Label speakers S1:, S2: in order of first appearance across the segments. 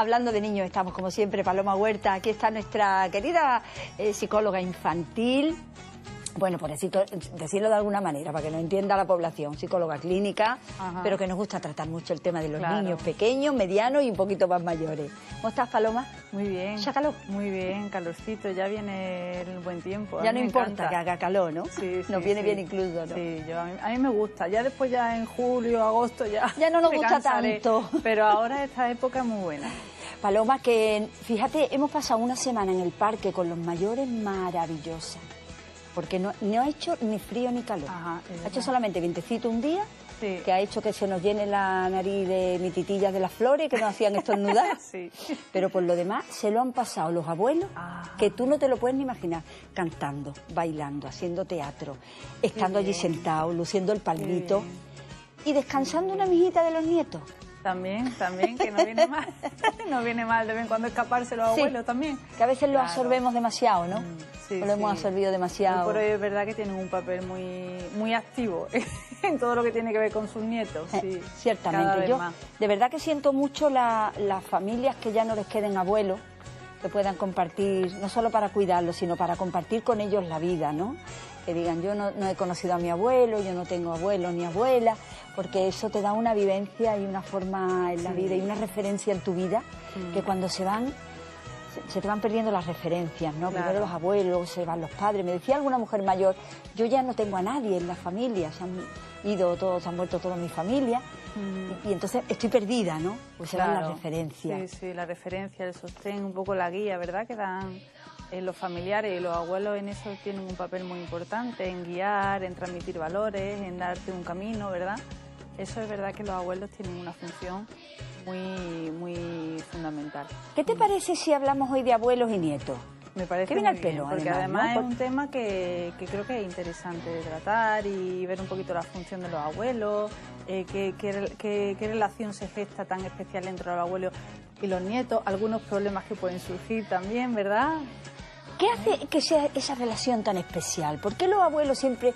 S1: hablando de niños estamos, como siempre, Paloma Huerta. Aquí está nuestra querida psicóloga infantil. Bueno, por decirlo de alguna manera, para que nos entienda la población, psicóloga clínica, pero que nos gusta tratar mucho el tema de los niños pequeños, medianos y un poquito más mayores. ¿Cómo estás, Paloma?
S2: Muy bien.
S1: ¿Ya calor?
S2: Muy bien, calorcito, ya viene el buen tiempo.
S1: Ya no importa que haga calor, ¿no?
S2: Sí,
S1: nos viene bien incluso, ¿no?
S2: Sí, a mí me gusta. Ya después, ya en julio, agosto, ya
S1: no nos gusta tanto.
S2: Pero ahora esta época es muy buena.
S1: Paloma, que fíjate, hemos pasado una semana en el parque con los mayores maravillosa. Porque no ha hecho ni frío ni calor. Ha hecho solamente vientecito un día, que ha hecho que se nos llene la nariz de mititillas de las flores que nos hacían estornudar. Pero por lo demás se lo han pasado los abuelos, que tú no te lo puedes ni imaginar, cantando, bailando, haciendo teatro, estando allí sentados, luciendo el palmito y descansando una mijita de los nietos.
S2: También, que no viene mal. No viene mal de vez en cuando escaparse los abuelos también.
S1: Que a veces lo absorbemos demasiado, ¿no? Lo hemos absorbido demasiado.
S2: Pero es verdad que tienen un papel muy activo en todo lo que tiene que ver con sus nietos.
S1: Ciertamente. Yo de verdad que siento mucho las familias que ya no les queden abuelos, que puedan compartir, no solo para cuidarlos, sino para compartir con ellos la vida, ¿no? Que digan, yo no he conocido a mi abuelo, yo no tengo abuelo ni abuela, porque eso te da una vivencia y una forma en la vida y una referencia en tu vida, que cuando se van, se te van perdiendo las referencias, ¿no? Primero los abuelos, luego se van los padres. Me decía alguna mujer mayor, yo ya no tengo a nadie en la familia, se han ido todos, se han muerto toda mi familia, y entonces estoy perdida, ¿no? Pues se dan las referencias.
S2: Sí, la referencia, el sostén, un poco la guía, ¿verdad? Que dan los familiares y los abuelos en eso tienen un papel muy importante, en guiar, en transmitir valores, en darte un camino, ¿verdad? Eso es verdad que los abuelos tienen una función muy fundamental.
S1: ¿Qué te parece si hablamos hoy de abuelos y nietos?
S2: Me parece
S1: que viene al pelo,
S2: porque además es un tema que creo que es interesante de tratar y ver un poquito la función de los abuelos, qué relación se gesta tan especial entre los abuelos y los nietos, algunos problemas que pueden surgir también, ¿verdad?
S1: ¿Qué hace que sea esa relación tan especial? ¿Por qué los abuelos siempre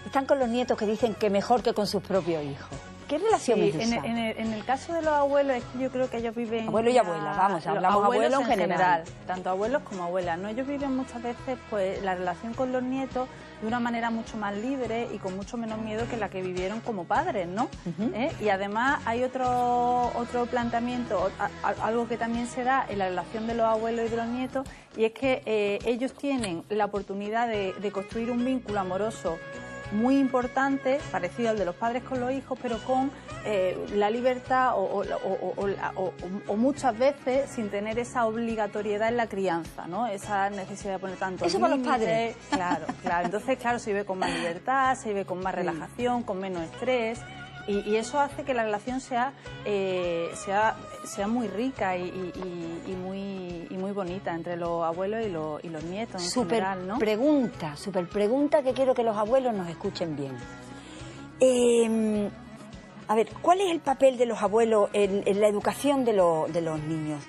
S1: están con los nietos que dicen que mejor que con sus propios hijos? ¿Qué relación es esa?
S2: En el caso de los abuelos, es que yo creo que ellos viven...
S1: Abuelo y abuela, vamos, hablamos abuelos en general.
S2: Tanto abuelos como abuelas, ¿no? Ellos viven muchas veces pues la relación con los nietos de una manera mucho más libre y con mucho menos miedo que la que vivieron como padres, ¿no? Y además hay otro planteamiento, algo que también se da en la relación de los abuelos y de los nietos, y es que ellos tienen la oportunidad de construir un vínculo amoroso muy importante, parecido al de los padres con los hijos, pero con la libertad o muchas veces sin tener esa obligatoriedad en la crianza, ¿no? Esa necesidad de poner tanto
S1: eso para los padres.
S2: Claro. Entonces, claro, se vive con más libertad, se vive con más relajación, con menos estrés. Y eso hace que la relación sea muy rica y muy bonita entre los abuelos y los nietos en general, ¿no?
S1: Súper pregunta que quiero que los abuelos nos escuchen bien. A ver, ¿cuál es el papel de los abuelos en la educación de los niños?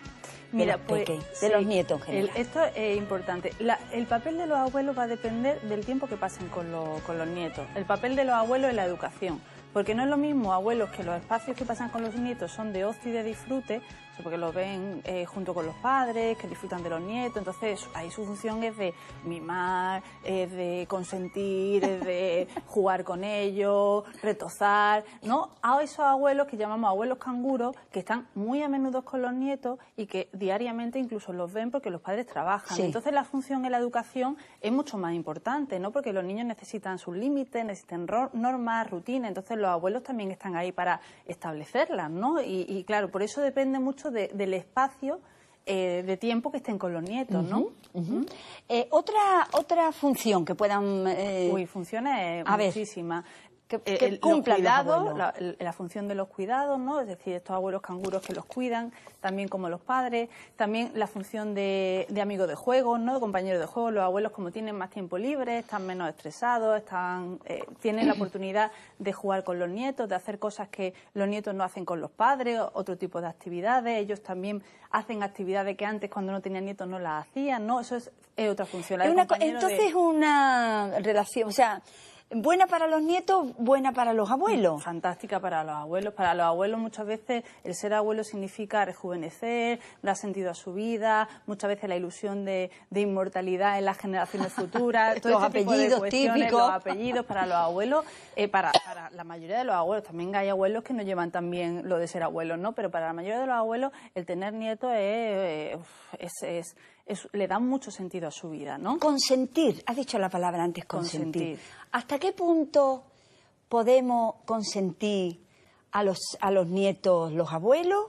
S2: Mira,
S1: de los nietos en general.
S2: Esto es importante. El papel de los abuelos va a depender del tiempo que pasen con los nietos. El papel de los abuelos es la educación. Porque no es lo mismo, abuelos, que los espacios que pasan con los nietos son de ocio y de disfrute, porque los ven junto con los padres, que disfrutan de los nietos, entonces ahí su función es de mimar, es de consentir, es de jugar con ellos, retozar, ¿no? A esos abuelos que llamamos abuelos canguros, que están muy a menudo con los nietos y que diariamente incluso los ven porque los padres trabajan. Entonces la función en la educación es mucho más importante, ¿no? Porque los niños necesitan sus límites, necesitan normas, rutinas, entonces los abuelos también están ahí para establecerlas, ¿no? Y claro, por eso depende mucho del espacio de tiempo que estén con los nietos, ¿no?
S1: Otra función que puedan...
S2: funciones muchísimas.
S1: Que cumplan
S2: cuidados, la función de los cuidados, ¿no? Es decir, estos abuelos canguros que los cuidan, también como los padres, también la función de amigos de juego, ¿no? De compañeros de juego. Los abuelos, como tienen más tiempo libre, están menos estresados, tienen la oportunidad de jugar con los nietos, de hacer cosas que los nietos no hacen con los padres, otro tipo de actividades. Ellos también hacen actividades que antes, cuando no tenían nietos, no las hacían, ¿no? Eso es otra función.
S1: Entonces una relación, o sea... buena para los nietos, buena para los abuelos.
S2: Fantástica para los abuelos. Para los abuelos muchas veces el ser abuelo significa rejuvenecer, dar sentido a su vida, muchas veces la ilusión de inmortalidad en las generaciones futuras, todo
S1: los
S2: este tipo de
S1: apellidos
S2: cuestiones,
S1: típicos.
S2: los apellidos para los abuelos, para la mayoría de los abuelos, también hay abuelos que no llevan también lo de ser abuelos, ¿no? Pero para la mayoría de los abuelos el tener nietos le da mucho sentido a su vida, ¿no?
S1: Consentir, has dicho la palabra antes, consentir. ¿Hasta qué punto podemos consentir a los nietos, los abuelos?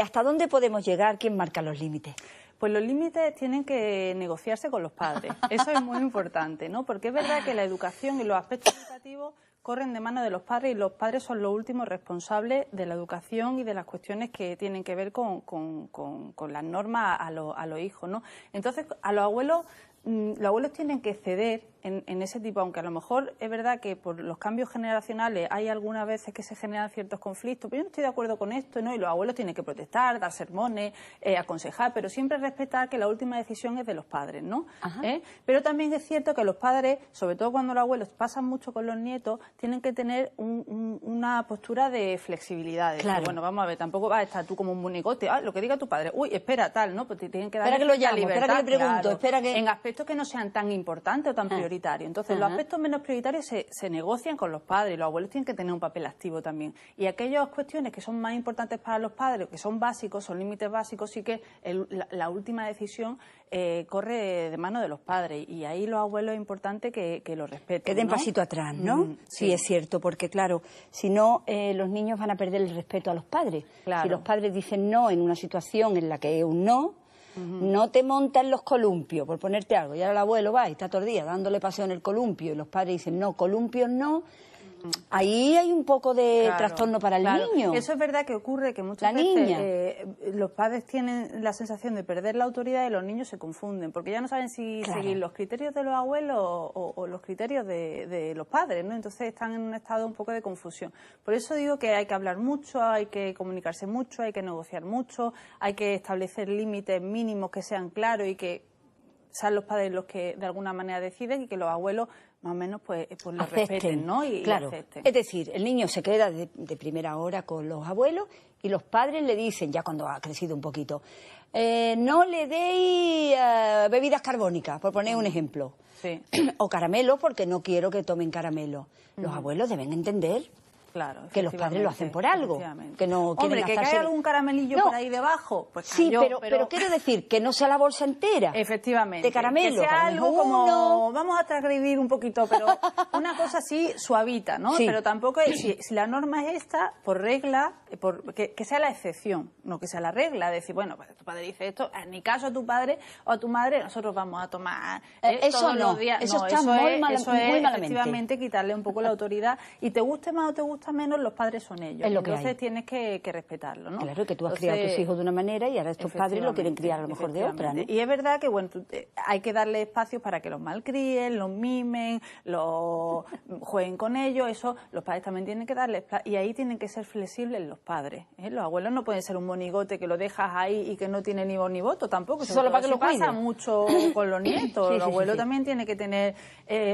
S1: ¿Hasta dónde podemos llegar? ¿Quién marca los límites?
S2: Pues los límites tienen que negociarse con los padres. Eso es muy importante, ¿no? Porque es verdad que la educación y los aspectos educativos corren de mano de los padres y los padres son los últimos responsables de la educación y de las cuestiones que tienen que ver con las normas a los hijos, ¿no? Entonces, a los abuelos tienen que ceder en ese tipo, aunque a lo mejor es verdad que por los cambios generacionales hay algunas veces que se generan ciertos conflictos, pero yo no estoy de acuerdo con esto, ¿no? Y los abuelos tienen que protestar, dar sermones, aconsejar, pero siempre respetar que la última decisión es de los padres, ¿no? Pero también es cierto que los padres, sobre todo cuando los abuelos pasan mucho con los nietos, tienen que tener una postura de flexibilidad.
S1: Claro.
S2: Bueno, vamos a ver, tampoco vas a estar tú como un monigote, lo que diga tu padre, uy, espera, tal, ¿no? Pues te tienen que dar
S1: espera que lo llamo,
S2: libertad,
S1: espera que le pregunto,
S2: claro,
S1: espera que...
S2: En aspectos que no sean tan importantes o tan prioritarios. Entonces, los aspectos menos prioritarios se negocian con los padres y los abuelos tienen que tener un papel activo también. Y aquellas cuestiones que son más importantes para los padres, que son básicos, son límites básicos, sí que la última decisión corre de mano de los padres. Y ahí los abuelos es importante que lo respeten.
S1: Que den
S2: ¿no?
S1: pasito atrás, ¿no? Sí, es cierto, porque claro, si no, los niños van a perder el respeto a los padres.
S2: Claro.
S1: Si los padres dicen no en una situación en la que es un no, no te montas en los columpios, por ponerte algo. Y ahora el abuelo va y está todo el día dándole paseo en el columpio y los padres dicen no, columpios no. Ahí hay un poco de trastorno para el niño.
S2: Eso es verdad que ocurre, que muchas veces los padres tienen la sensación de perder la autoridad y los niños se confunden, porque ya no saben si seguir los criterios de los abuelos o los criterios de los padres, ¿no? Entonces están en un estado un poco de confusión. Por eso digo que hay que hablar mucho, hay que comunicarse mucho, hay que negociar mucho, hay que establecer límites mínimos que sean claros y que sean los padres los que de alguna manera deciden y que los abuelos más o menos pues lo respeten, ¿no? Y acepten.
S1: Es decir, el niño se queda de primera hora con los abuelos y los padres le dicen, ya cuando ha crecido un poquito, no le deis bebidas carbónicas, por poner un ejemplo.
S2: Sí.
S1: O caramelo, porque no quiero que tomen caramelo. Los abuelos deben entender que los padres lo hacen por algo, que no quieren
S2: Hombre, que cae algún caramelillo por ahí debajo, pues
S1: sí,
S2: cayó,
S1: pero quiero decir que no sea la bolsa entera.
S2: Efectivamente.
S1: De caramelo.
S2: Que sea algo como, vamos a transgredir un poquito, pero una cosa así suavita, ¿no?
S1: Sí.
S2: Pero tampoco, si la norma es esta, por regla, que sea la excepción, no que sea la regla, decir, bueno, pues tu padre dice esto, en mi caso a tu padre o a tu madre, nosotros vamos a tomar
S1: eso
S2: todos
S1: no,
S2: los días.
S1: Eso
S2: no,
S1: está
S2: eso
S1: muy
S2: es
S1: malamente.
S2: Efectivamente quitarle un poco la autoridad y te guste más o te gusta menos, los padres son ellos.
S1: Es lo que
S2: Entonces
S1: hay.
S2: Tienes que respetarlo, ¿no?
S1: Claro, que tú has criado a tus hijos de una manera y ahora estos padres lo quieren criar a lo mejor de otra, ¿no?
S2: Y es verdad que bueno, hay que darle espacios para que los malcríen, los mimen, los jueguen con ellos, eso los padres también tienen que darle y ahí tienen que ser flexibles los padres, ¿eh? Los abuelos no pueden ser un monigote que lo dejas ahí y que no tiene ni voz ni voto tampoco.
S1: Solo para que lo
S2: pasa
S1: cuiden.
S2: mucho con los nietos.
S1: Sí,
S2: el abuelo
S1: sí.
S2: también tiene que tener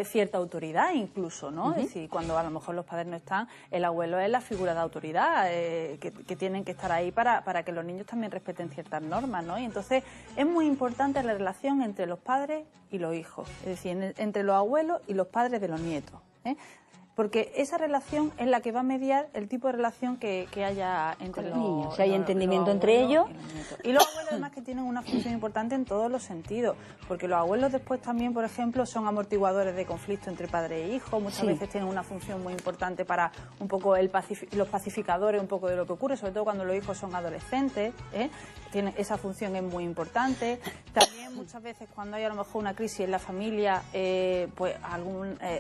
S2: cierta autoridad incluso, ¿no? Es decir, cuando a lo mejor los padres no están, el abuelo es la figura de autoridad que tienen que estar ahí para que los niños también respeten ciertas normas, ¿no? Y entonces es muy importante la relación entre los padres y los hijos, es decir, entre los abuelos y los padres de los nietos, ¿eh? Porque esa relación es la que va a mediar el tipo de relación que haya entre los
S1: niños. Si hay entendimiento
S2: los
S1: entre ellos.
S2: Y los abuelos además que tienen una función importante en todos los sentidos, porque los abuelos después también, por ejemplo, son amortiguadores de conflicto entre padre e hijo, muchas veces tienen una función muy importante para un poco los pacificadores un poco de lo que ocurre, sobre todo cuando los hijos son adolescentes, ¿eh? Esa función es muy importante. También muchas veces cuando hay a lo mejor una crisis en la familia, pues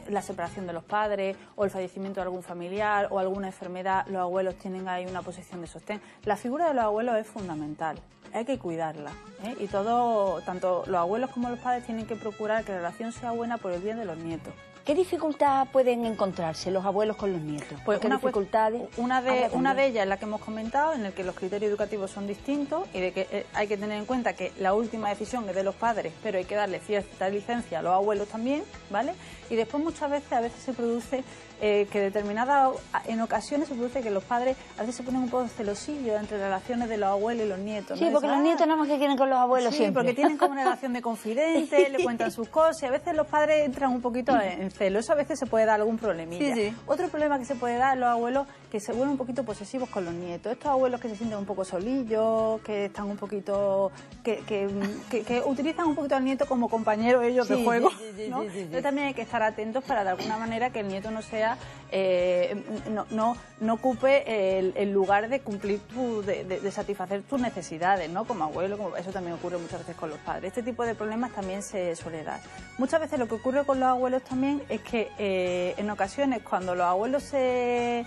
S2: la separación de los padres o el fallecimiento de algún familiar o alguna enfermedad, los abuelos tienen ahí una posición de sostén. La figura de los abuelos es fundamental. hay que cuidarla, ¿eh? Y todo, tanto los abuelos como los padres tienen que procurar que la relación sea buena por el bien de los nietos.
S1: ¿Qué dificultad pueden encontrarse los abuelos con los nietos?
S2: Pues
S1: ¿Qué dificultades?
S2: Una de ellas es la que hemos comentado, en el que los criterios educativos son distintos y de que hay que tener en cuenta que la última decisión es de los padres, pero hay que darle cierta licencia a los abuelos también, ¿vale? Y después muchas veces, se produce en ocasiones se produce que los padres a veces se ponen un poco celosillos entre relaciones de los abuelos y los nietos, ¿no?
S1: Sí, porque los nietos nada más que quieren con los abuelos siempre.
S2: Sí, porque tienen como una relación de confidente, le cuentan sus cosas y a veces los padres entran un poquito en celo. Eso a veces se puede dar algún problemilla. Sí. Otro problema que se puede dar los abuelos, que se vuelven un poquito posesivos con los nietos. Estos abuelos que se sienten un poco solillos, que están un poquito... que utilizan un poquito al nieto como compañero ellos de juego, ¿no? Entonces también hay que estar atentos para de alguna manera que el nieto no sea no ocupe el lugar de cumplir de satisfacer tus necesidades, ¿no? Como abuelo, eso también ocurre muchas veces con los padres. Este tipo de problemas también se suele dar. Muchas veces lo que ocurre con los abuelos también es que en ocasiones cuando los abuelos se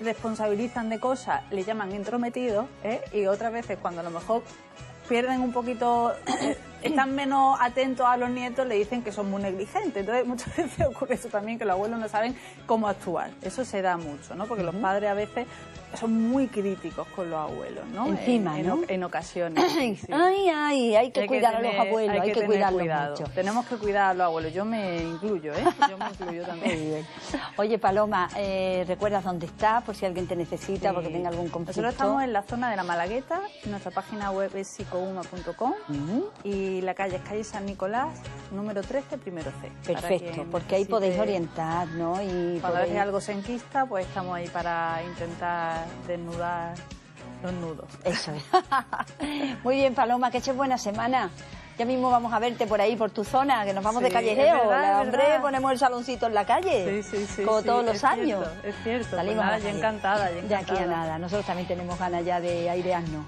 S2: responsabilizan de cosas le llaman entrometidos, y otras veces cuando a lo mejor pierden un poquito, están menos atentos a los nietos, le dicen que son muy negligentes. Entonces muchas veces ocurre eso también, que los abuelos no saben cómo actuar. Eso se da mucho, ¿no? Porque los padres a veces son muy críticos con los abuelos, ¿no?
S1: Encima, ¿no?
S2: En ocasiones. Sí.
S1: Hay que cuidar a los abuelos, hay que cuidarlos mucho.
S2: Tenemos que cuidar a los abuelos, yo me incluyo, Yo me incluyo también.
S1: Muy bien. Oye, Paloma, ¿recuerdas dónde estás? Por si alguien te necesita, porque tenga algún conflicto.
S2: Nosotros estamos en la zona de La Malagueta, nuestra página web es psicouma.com y la calle es calle San Nicolás, número 13, primero C.
S1: Perfecto, porque ahí podéis orientar, ¿no? Y
S2: cuando veis algo se enquista, pues estamos ahí para intentar desnudar los nudos.
S1: Eso es. Muy bien, Paloma, que eches buena semana. Ya mismo vamos a verte por ahí, por tu zona, que nos vamos de callejeo. Hombre, ponemos el saloncito en la calle, como todos los años.
S2: Es cierto, salimos pues nada, yo encantada.
S1: De aquí a nada, nosotros también tenemos ganas ya de airearnos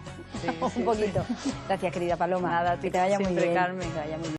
S1: un poquito. Gracias, querida Paloma.
S2: Nada,
S1: que te vaya muy bien.
S2: Carmen.
S1: Que te vaya muy bien.